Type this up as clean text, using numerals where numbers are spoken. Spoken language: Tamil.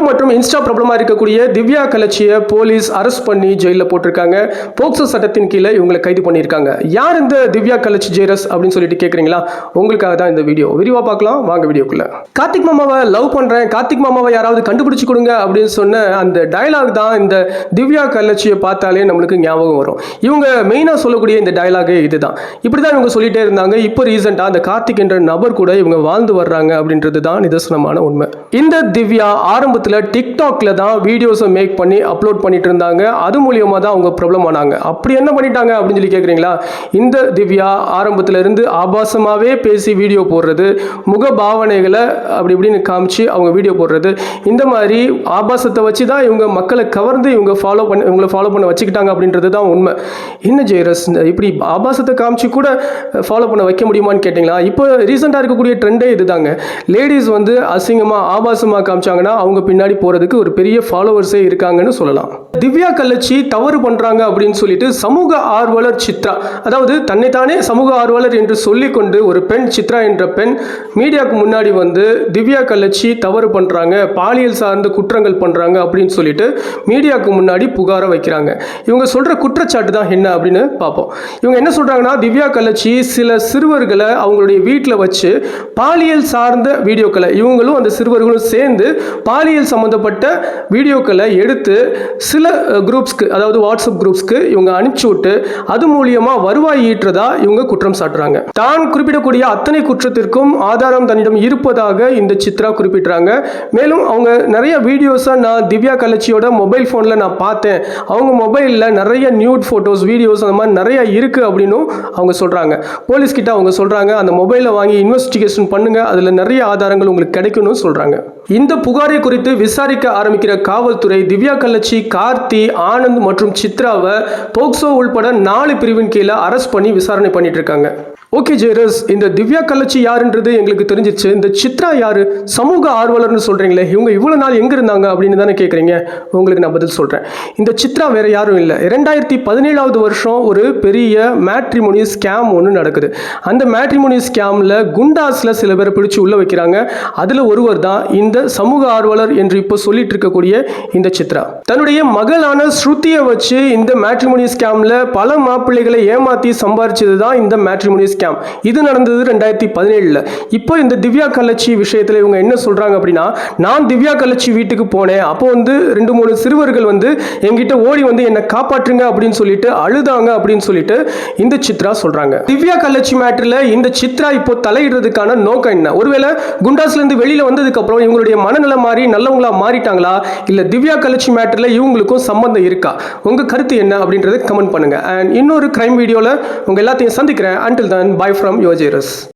மற்றும் இன்ஸ்டா பிரபலமாக இருக்கக்கூடிய திவ்யா கலட்சியை போலீஸ் அரெஸ்ட் பண்ணி ஜெயிலில் போட்டிருக்காங்க. போக்சோ சட்டத்தின் கீழே இவங்களை கைது பண்ணியிருக்காங்க. யார் இந்த திவ்யா கலட்சி ஜெயரஸ் அப்படின்னு சொல்லிட்டு கேட்குறீங்களா? உங்களுக்காக தான் இந்த வீடியோ. விரிவாக பார்க்கலாம் வாங்க வீடியோக்குள்ள. கார்த்திக் மாமாவை லவ் பண்ணுறேன், கார்த்திக் மாமாவை யாராவது கண்டுபிடிச்சு கொடுங்க அப்படின்னு சொன்ன அந்த டயலாக் தான் இந்த திவ்யா கலட்சியை பார்த்தாலே நம்மளுக்கு ஞாபகம் வரும். இவங்க மெயினாக சொல்லக்கூடிய இந்த டயலாகே இதுதான். இப்படி தான் இவங்க சொல்லிட்டே இருந்தாங்க. இப்போ ரீசெண்டாக அந்த கார்த்திக் என்ற நபர் கூட இவங்க வாழ்ந்து வர்றாங்க அப்படின்றது தான் நிதர்சனமான உண்மை. இந்த திவ்யா ஆரம்பத்தில் டிக்டாக்ல தான் வீடியோஸை மேக் பண்ணி அப்லோட் பண்ணிட்டு இருந்தாங்க. அது மூலியமாக தான் அவங்க ப்ராப்ளம் ஆனாங்க. அப்படி என்ன பண்ணிட்டாங்க அப்படின்னு சொல்லி கேட்குறீங்களா? இந்த திவ்யா ஆரம்பத்தில் இருந்து ஆபாசமாகவே பேசி வீடியோ போடுறது, முக பாவனைகளை அப்படி இப்படின்னு காமிச்சு அவங்க வீடியோ போடுறது, இந்த மாதிரி ஆபாசத்தை வச்சு தான் இவங்க மக்களை கவர்ந்து இவங்களை ஃபாலோ பண்ண வச்சுக்கிட்டாங்க அப்படின்றது தான் உண்மை. என்ன ஜெயரஸ் இப்படி ஆபாசத்தை காமிச்சு கூட ஃபாலோ பண்ண வைக்க முடியுமான்னு கேட்டிங்களா? இப்போ ரீசெண்டாக இருக்கக்கூடிய ட்ரெண்டே இதுதாங்க. லேடிஸ் வந்து அசிங்கமாக ஆபாசமாக காமிச்சாங்கன்னா அவங்க பின்னாடி போகிறதுக்கு ஒரு பெரிய ஃபாலோவர்ஸே இருக்காங்கன்னு சொல்லலாம். திவ்யா கலட்சி தவறு பண்ணுறாங்க அப்படின்னு சொல்லிட்டு சமூக ஆர்வலர் சித்ரா, அதாவது தன்னைத்தானே சமூக ஆர்வலர் என்று சொல்லிக்கொண்டு ஒரு பெண் சித்ரா என்ற பெண் மீடியாவுக்கு முன்னாடி வந்து திவ்யா கலட்சி தவறு பண்ணுறாங்க, பாலியல் சார்ந்த குற்றங்கள் பண்ணுறாங்க அப்படின்னு சொல்லிட்டு மீடியாவுக்கு முன்னாடி புகாரை வைக்கிறாங்க. இவங்க சொல்கிற குற்றச்சாட்டு தான் என்ன அப்படின்னு பார்ப்போம். இவங்க என்ன சொல்கிறாங்கன்னா, திவ்யா கலட்சி சில சிறுவர்களை அவங்களுடைய வீட்டில் வச்சு பாலியல் சார்ந்த வீடியோக்களை, இவங்களும் அந்த சிறுவர்களும் சேர்ந்து பாலியல் சம்மந்தப்பட்ட வீடியோக்களை எடுத்து சில குரூப்ஸ்க்கு, அதாவது வாட்ஸ்அப் குரூப்ஸ்க்கு இவங்க அனுப்பிச்சு விட்டு அது மூலியமாக வருவாய் ஈட்டுறதா இவங்க குற்றம் சாட்டுறாங்க. தான் குறிப்பிடக்கூடிய அத்தனை குற்றத்திற்கும் ஆதாரம் தன்னிடம் இருப்பதாக இந்த சித்ரா குறிப்பிட்றாங்க. மேலும் அவங்க நிறைய வீடியோஸை நான் திவ்யா கலட்சியோட மொபைல் ஃபோனில் நான் பார்த்தேன், அவங்க மொபைலில் நிறைய நியூட் ஃபோட்டோஸ் வீடியோஸ் அந்த மாதிரி நிறைய இருக்குது அப்படின்னு அவங்க சொல்கிறாங்க. போலீஸ் கிட்ட அவங்க சொல்கிறாங்க, அந்த மொபைலை வாங்கி இன்வெஸ்டிகேஷன் பண்ணுங்க, அதில் நிறைய ஆதாரங்கள் உங்களுக்கு கிடைக்கும்னு சொல்கிறாங்க. இந்த புகாரை குறித்து விசாரிக்க ஆரம்பிக்கிற காவல்துறை திவ்யா கலட்சி, கார்த்தி, ஆனந்த் மற்றும் சித்ராவை போக்சோ உள்பட 4 பிரிவின் கீழே அரெஸ்ட் பண்ணி விசாரணை பண்ணிட்டு இருக்காங்க. ஓகே ஜெயரஸ், இந்த திவ்யா கலட்சி யாருன்றது எங்களுக்கு தெரிஞ்சிச்சு. இந்த சித்ரா யாரு? சமூக ஆர்வலர்னு சொல்கிறீங்களே, இவங்க இவ்வளோ நாள் எங்கே இருந்தாங்க அப்படின்னு தானே கேட்குறீங்க. உங்களுக்கு நான் பதில் சொல்கிறேன். இந்த சித்ரா வேறு யாரும் இல்லை. 2017 வருஷம் ஒரு பெரிய மேட்ரிமோனி ஸ்கேம் ஒன்று நடக்குது. அந்த மேட்ரிமோனி ஸ்கேமில் குண்டாஸில் சில பேரை பிடிச்சி உள்ளே வைக்கிறாங்க. அதில் ஒருவர் தான் இந்த சமூக ஆர்வலர் என்று இப்போ சொல்லிட்டு இருக்கக்கூடிய இந்த சித்ரா. தன்னுடைய மகளான ஸ்ருதியை வச்சு இந்த மேட்ரிமோனி ஸ்கேமில் பல மாப்பிள்ளைகளை ஏமாற்றி சம்பாரிச்சது தான் இந்த மேட்ரிமோனி ஸ்கேம். இது நடந்தது 2017. இப்போ இந்த திவ்யா கலட்சி விஷயத்தில் இவங்க என்ன சொல்றாங்க அப்படின்னா, நான் திவ்யா கலட்சி வீட்டுக்கு போனேன், அப்போ வந்து 2-3 சிறுவர்கள் வந்து என்கிட்ட ஓடி வந்து என்னை காப்பாற்றுங்க அப்படின்னு சொல்லிட்டு அழுதாங்க அப்படின்னு சொல்லிட்டு இந்த சித்ரா சொல்றாங்க. திவ்யா கலட்சி மேட்டர்ல இந்த சித்ரா இப்போ தலையிடுறதுக்கான நோக்கம் என்ன? ஒருவேளை குண்டாஸ்ல இருந்து வெளியில வந்ததுக்கு அப்புறம் இவங்களுடைய மனநிலை மாறி நல்லவங்களா மாறிட்டாங்களா, இல்ல திவ்யா கலட்சி மேட்டர்ல இவங்களுக்கும் சம்பந்தம் இருக்கா? உங்க கருத்து என்ன அப்படின்றத கமெண்ட் பண்ணுங்க. அண்ட் இன்னொரு கிரைம் வீடியோல உங்க எல்லாத்தையும் சந்திக்கிறேன். Until then, bye from your Jairus.